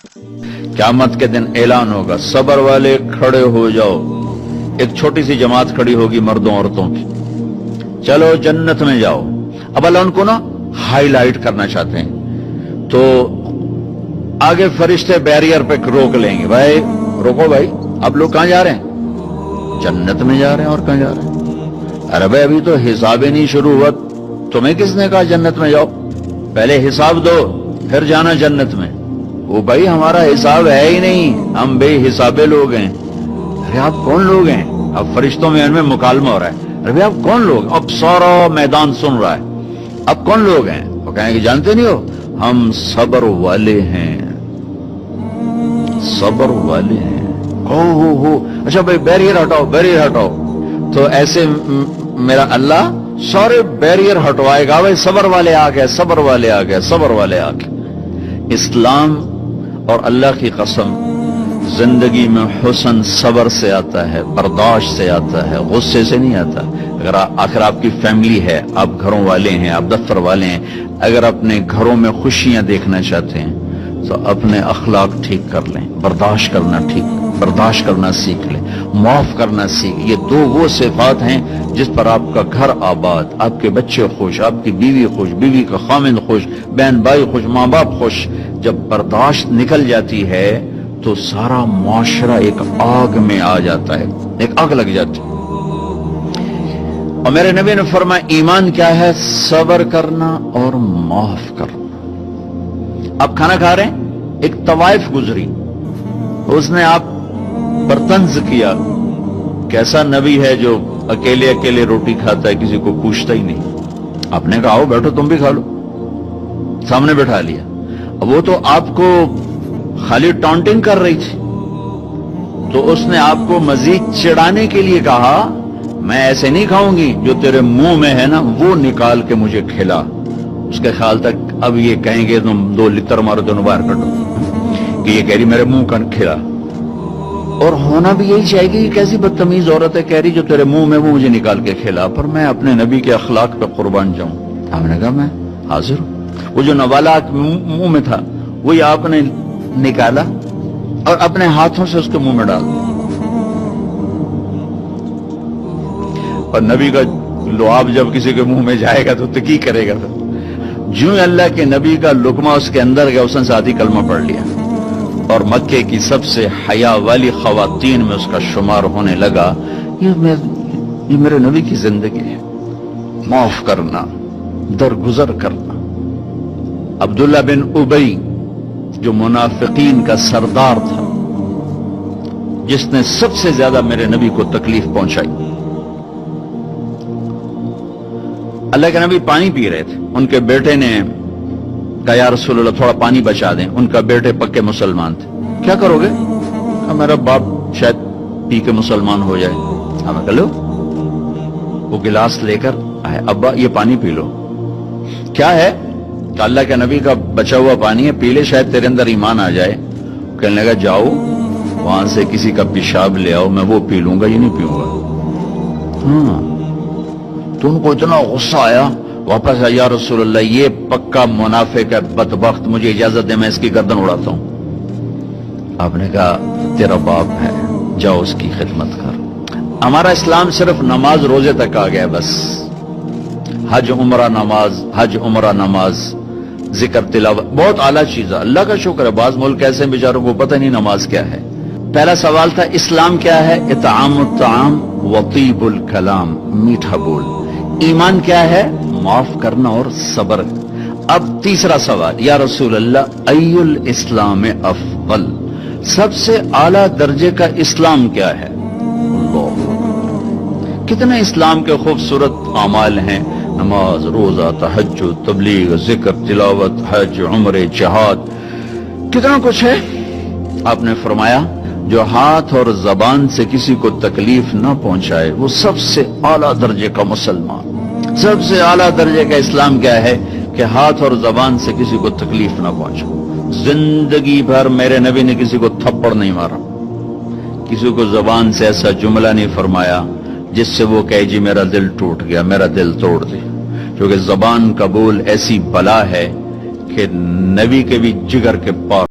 क़यामत के दिन ऐलान होगा, सबर वाले खड़े हो जाओ। एक छोटी सी जमात खड़ी होगी मर्दों औरतों की, चलो जन्नत में जाओ। अब अल्लाह उनको ना हाईलाइट करना चाहते हैं, तो आगे फरिश्ते बैरियर पे रोक लेंगे, भाई रोको भाई, आप लोग कहां जा रहे हैं? जन्नत में जा रहे हैं। और कहां जा रहे हैं? अरे भाई अभी तो हिसाब ही नहीं शुरू हुआ, तुम्हें किसने कहा जन्नत में जाओ? पहले हिसाब दो फिर जाना जन्नत में। वो भाई हमारा हिसाब है ही नहीं, हम बेहिसाबे लोग हैं। अरे आप कौन लोग हैं? अब फरिश्तों में इनमें मुकालमा हो रहा है, अरे भाई आप कौन लोग? अब सारा मैदान सुन रहा है, अब कौन लोग हैं? वो कहेंगे जानते नहीं हो, हम सबर वाले हैं, सबर वाले हैं। हो अच्छा भाई बैरियर हटाओ, बैरियर हटाओ। तो ऐसे मेरा अल्लाह सारे बैरियर हटवाएगा, भाई सबर वाले आ गए, सबर वाले आ गए, सबर वाले आ गए। इस्लाम और अल्लाह की कसम, जिंदगी में हुस्न सबर से आता है, बर्दाश्त से आता है, गुस्से से नहीं आता। अगर आखिर आपकी फैमिली है, आप घरों वाले हैं, आप दफ्तर वाले हैं, अगर अपने घरों में खुशियां देखना चाहते हैं तो अपने अखलाक ठीक कर लें, बर्दाश्त करना सीख लें, माफ करना सीख। ये दो वो सिफात हैं जिस पर आपका घर आबाद, आपके बच्चे खुश, आपकी बीवी खुश, बीवी का खामिंद खुश, बहन भाई खुश, माँ बाप खुश। जब बर्दाश्त निकल जाती है तो सारा मुआशरा एक आग में आ जाता है, एक आग लग जाती है। और मेरे नबी ने फरमाया ईमान क्या है? सब्र करना और माफ करना। आप खाना खा रहे हैं, एक तवाइफ गुजरी, उसने आप पर तंज किया, कैसा नबी है जो अकेले अकेले रोटी खाता है, किसी को पूछता ही नहीं। आपने कहा आओ बैठो तुम भी खा लो, सामने बैठा लिया। अब वो तो आपको खाली टॉन्टिंग कर रही थी, तो उसने आपको मजीद चिढ़ाने के लिए कहा मैं ऐसे नहीं खाऊंगी, जो तेरे मुंह में है ना वो निकाल के मुझे खिला। उसके ख्याल तक अब ये कहेंगे तुम 2 लितर मारो, दोनों बाहर कटो, कि ये कह रही मेरे मुंह का खिला। और होना भी यही चाहेगी कि कैसी बदतमीज औरत है, कह रही जो तेरे मुंह में वो मुझे निकाल के खिला। पर मैं अपने नबी के अखलाक पे कुर्बान जाऊं। हमने कहा मैं हाजिर हूं। वो जो नवाला मुंह में था वही आपने निकाला और अपने हाथों से उसके मुंह में डाल दिया। और नबी का लुआब जब किसी के मुंह में जाएगा तो की करेगा? फिर जो अल्लाह के नबी का लुकमा उसके अंदर गया, उसने साथ ही कलमा पढ़ लिया और मक्के की सबसे हया वाली खवातीन में उसका शुमार होने लगा। ये मेरे नबी की जिंदगी है, माफ करना, दरगुजर करना। अब्दुल्ला बिन उबई जो मुनाफिकीन का सरदार था, जिसने सबसे ज्यादा मेरे नबी को तकलीफ पहुंचाई। अल्लाह के नबी पानी पी रहे थे, उनके बेटे ने कहा या रसूल अल्लाह थोड़ा पानी बचा दें। उनका बेटे पक्के मुसलमान थे। क्या करोगे? मेरा बाप शायद पी के मुसलमान हो जाए। हमें कह लो, वो गिलास लेकर आए, अब्बा ये पानी पी लो। क्या है? अल्लाह के नबी का बचा हुआ पानी है, पी ले, शायद तेरे अंदर ईमान आ जाए। कहने लगा जाओ वहां से किसी का पेशाब ले आओ, मैं वो पी लूंगा, ये नहीं पीऊंगा। हाँ, तो उनको इतना गुस्सा आया, वापस आया या रसूल अल्लाह ये पक्का मुनाफिक है, बदबख्त, मुझे इजाजत दे मैं इसकी गर्दन उड़ाता हूं। आपने कहा तेरा बाप है, जाओ उसकी खिदमत कर। हमारा इस्लाम सिर्फ नमाज रोजे तक आ गया, बस हज उमरा नमाज, हज उमरा नमाज, जिक्र तिलावत बहुत आला चीज है, अल्लाह का शुक्र है। बाज मुल्क ऐसे बेचारों को पता नहीं नमाज क्या है। पहला सवाल था इस्लाम क्या है? इतामुत ताम वतीबुल कलाम, मीठा बोल। ईमान क्या है? माफ करना और सब्र। अब तीसरा सवाल, या रसूल अल्लाह अय्युल इस्लाम अफदल, सबसे आला दर्जे का इस्लाम क्या है? कितने इस्लाम के खूबसूरत अमाल हैं, नमाज, रोजा, तहज्जुद, तबलीग, जिक्र, तिलावत, हज, उम्रे, जिहाद, कितना कुछ है। आपने फरमाया जो हाथ और जबान से किसी को तकलीफ ना पहुंचाए वो सबसे आला दर्जे का मुसलमान। सबसे आला दर्जे का इस्लाम क्या है? कि हाथ और जबान से किसी को तकलीफ ना पहुंचाए। जिंदगी भर मेरे नबी ने किसी को थप्पड़ नहीं मारा, किसी को जबान से ऐसा जुमला नहीं फरमाया जिससे वो कहे जी मेरा दिल टूट गया, मेरा दिल तोड़ दे। क्योंकि जबान का बोल ऐसी बला है कि नबी के भी जिगर के पास